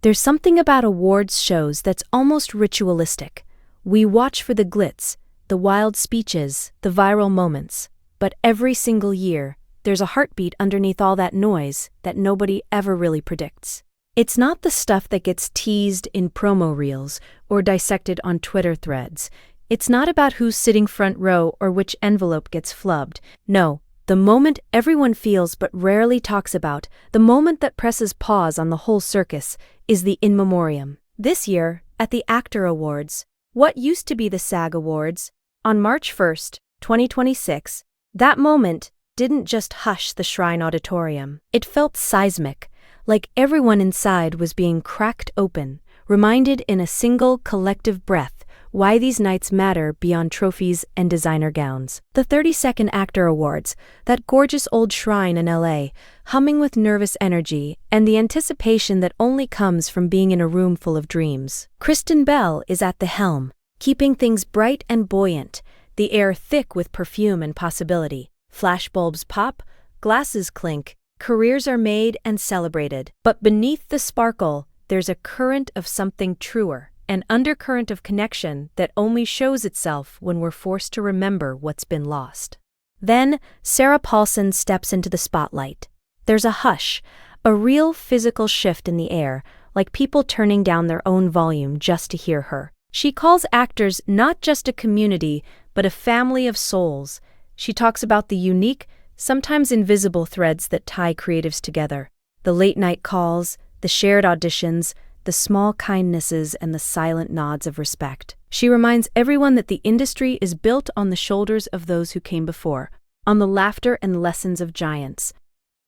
There's something about awards shows that's almost ritualistic. We watch for the glitz, the wild speeches, the viral moments. But every single year, there's a heartbeat underneath all that noise that nobody ever really predicts. It's not the stuff that gets teased in promo reels or dissected on Twitter threads. It's not about who's sitting front row or which envelope gets flubbed. No, the moment everyone feels but rarely talks about, the moment that presses pause on the whole circus, is the In Memoriam. This year, at the Actor Awards, what used to be the SAG Awards, on March 1st, 2026, that moment didn't just hush the Shrine Auditorium. It felt seismic, like everyone inside was being cracked open, reminded in a single collective breath why these nights matter beyond trophies and designer gowns. The 32nd Actor Awards, that gorgeous old shrine in LA, humming with nervous energy and the anticipation that only comes from being in a room full of dreams. Kristen Bell is at the helm, keeping things bright and buoyant, the air thick with perfume and possibility. Flashbulbs pop, glasses clink, careers are made and celebrated. But beneath the sparkle, there's a current of something truer, an undercurrent of connection that only shows itself when we're forced to remember what's been lost. Then, Sarah Paulson steps into the spotlight. There's a hush, a real physical shift in the air, like people turning down their own volume just to hear her. She calls actors not just a community, but a family of souls. She talks about the unique, sometimes invisible threads that tie creatives together. The late-night calls, the shared auditions, the small kindnesses and the silent nods of respect. She reminds everyone that the industry is built on the shoulders of those who came before, on the laughter and lessons of giants.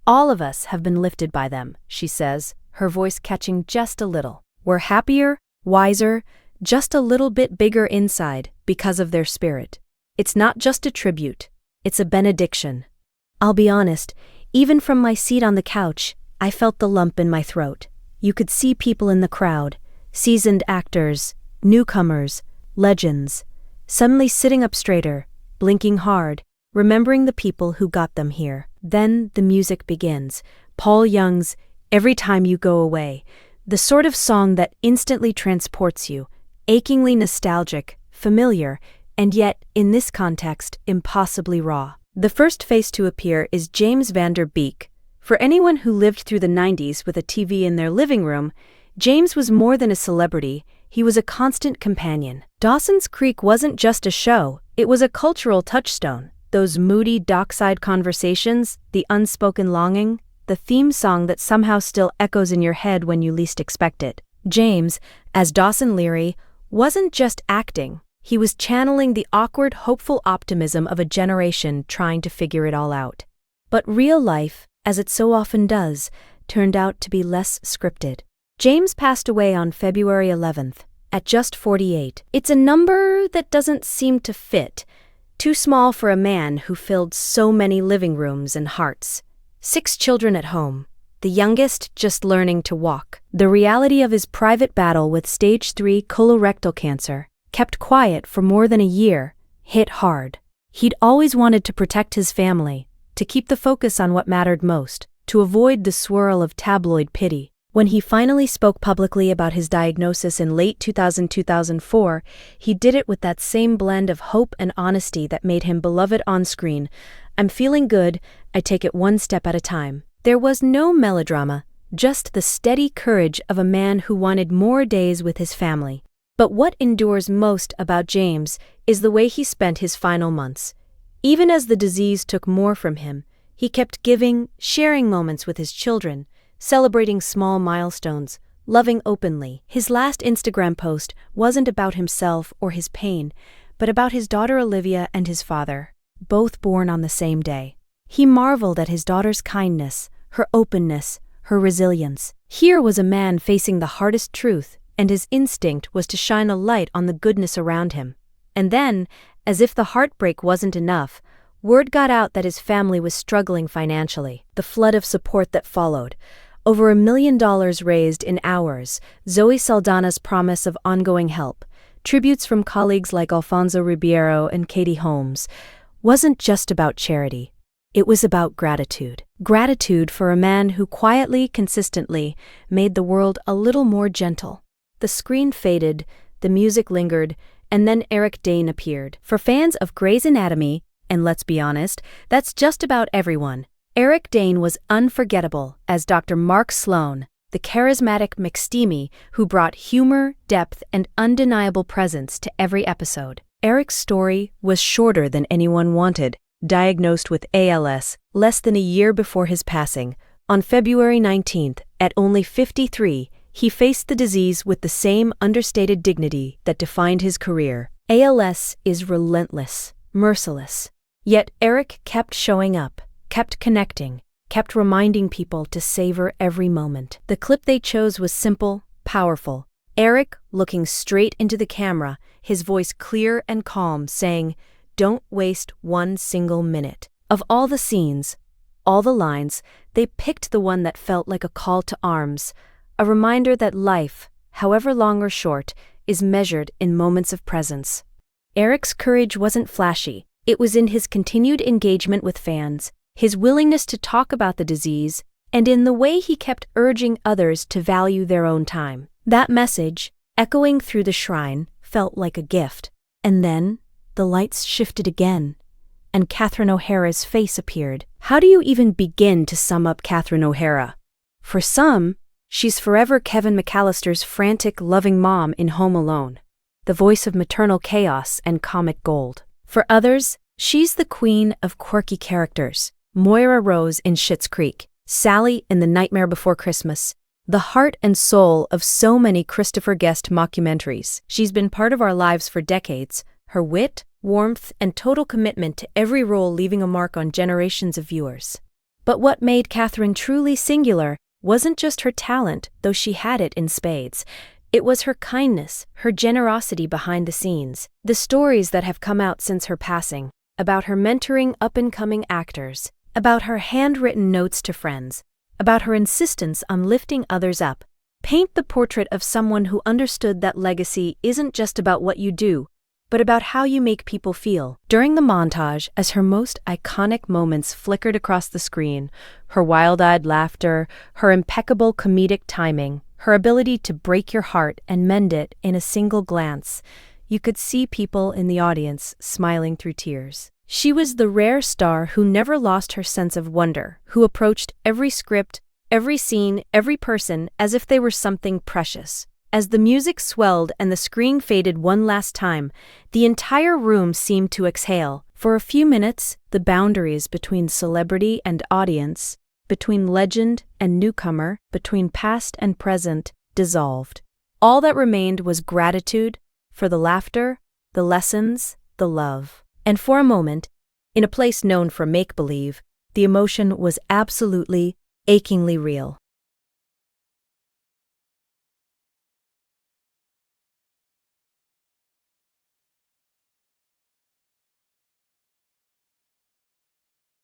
All of us have been lifted by them, she says, her voice catching just a little. We're happier, wiser, just a little bit bigger inside because of their spirit. It's not just a tribute, it's a benediction. I'll be honest, even from my seat on the couch, I felt the lump in my throat. You could see people in the crowd, seasoned actors, newcomers, legends, suddenly sitting up straighter, blinking hard, remembering the people who got them here. Then the music begins. Paul Young's Every Time You Go Away, the sort of song that instantly transports you, achingly nostalgic, familiar, and yet, in this context, impossibly raw. The first face to appear is James Van Der Beek. For anyone who lived through the 90s with a TV in their living room, James was more than a celebrity, he was a constant companion. Dawson's Creek wasn't just a show, it was a cultural touchstone. Those moody dockside conversations, the unspoken longing, the theme song that somehow still echoes in your head when you least expect it. James, as Dawson Leary, wasn't just acting. He was channeling the awkward, hopeful optimism of a generation trying to figure it all out. But real life, as it so often does, turned out to be less scripted. James passed away on February 11th, at just 48. It's a number that doesn't seem to fit, too small for a man who filled so many living rooms and hearts. 6 children at home, the youngest just learning to walk. The reality of his private battle with stage 3 colorectal cancer, kept quiet for more than a year, hit hard. He'd always wanted to protect his family, to keep the focus on what mattered most, to avoid the swirl of tabloid pity. When he finally spoke publicly about his diagnosis in late 2004, he did it with that same blend of hope and honesty that made him beloved on screen. I'm feeling good, I take it one step at a time. There was no melodrama, just the steady courage of a man who wanted more days with his family. But what endures most about James is the way he spent his final months. Even as the disease took more from him, he kept giving, sharing moments with his children, celebrating small milestones, loving openly. His last Instagram post wasn't about himself or his pain, but about his daughter Olivia and his father, both born on the same day. He marveled at his daughter's kindness, her openness, her resilience. Here was a man facing the hardest truth, and his instinct was to shine a light on the goodness around him. And then, as if the heartbreak wasn't enough, word got out that his family was struggling financially. The flood of support that followed, over $1 million raised in hours, Zoe Saldana's promise of ongoing help, tributes from colleagues like Alfonso Ribeiro and Katie Holmes, wasn't just about charity. It was about gratitude. Gratitude for a man who quietly, consistently made the world a little more gentle. The screen faded, the music lingered, and then Dane appeared. For fans of Grey's Anatomy, and let's be honest, that's just about everyone, Dane was unforgettable as Dr. Mark Sloan, the charismatic McSteamy who brought humor, depth, and undeniable presence to every episode. Eric's story was shorter than anyone wanted. Diagnosed with ALS less than a year before his passing, on February 19th, at only 53, he faced the disease with the same understated dignity that defined his career. ALS is relentless, merciless. Yet Eric kept showing up, kept connecting, kept reminding people to savor every moment. The clip they chose was simple, powerful. Eric looking straight into the camera, his voice clear and calm, saying, "Don't waste one single minute." Of all the scenes, all the lines, they picked the one that felt like a call to arms, a reminder that life, however long or short, is measured in moments of presence. Eric's courage wasn't flashy. It was in his continued engagement with fans, his willingness to talk about the disease, and in the way he kept urging others to value their own time. That message, echoing through the shrine, felt like a gift. And then, the lights shifted again, and Catherine O'Hara's face appeared. How do you even begin to sum up Catherine O'Hara? For some, she's forever Kevin McAllister's frantic, loving mom in Home Alone, the voice of maternal chaos and comic gold. For others, she's the queen of quirky characters, Moira Rose in Schitt's Creek, Sally in The Nightmare Before Christmas, the heart and soul of so many Christopher Guest mockumentaries. She's been part of our lives for decades, her wit, warmth, and total commitment to every role leaving a mark on generations of viewers. But what made Catherine truly singular wasn't just her talent, though she had it in spades. It was her kindness, her generosity behind the scenes. The stories that have come out since her passing, about her mentoring up-and-coming actors, about her handwritten notes to friends, about her insistence on lifting others up, paint the portrait of someone who understood that legacy isn't just about what you do, but about how you make people feel. During the montage, as her most iconic moments flickered across the screen, her wild-eyed laughter, her impeccable comedic timing, her ability to break your heart and mend it in a single glance, you could see people in the audience smiling through tears. She was the rare star who never lost her sense of wonder, who approached every script, every scene, every person as if they were something precious. As the music swelled and the screen faded one last time, the entire room seemed to exhale. For a few minutes, the boundaries between celebrity and audience, between legend and newcomer, between past and present, dissolved. All that remained was gratitude for the laughter, the lessons, the love. And for a moment, in a place known for make-believe, the emotion was absolutely, achingly real.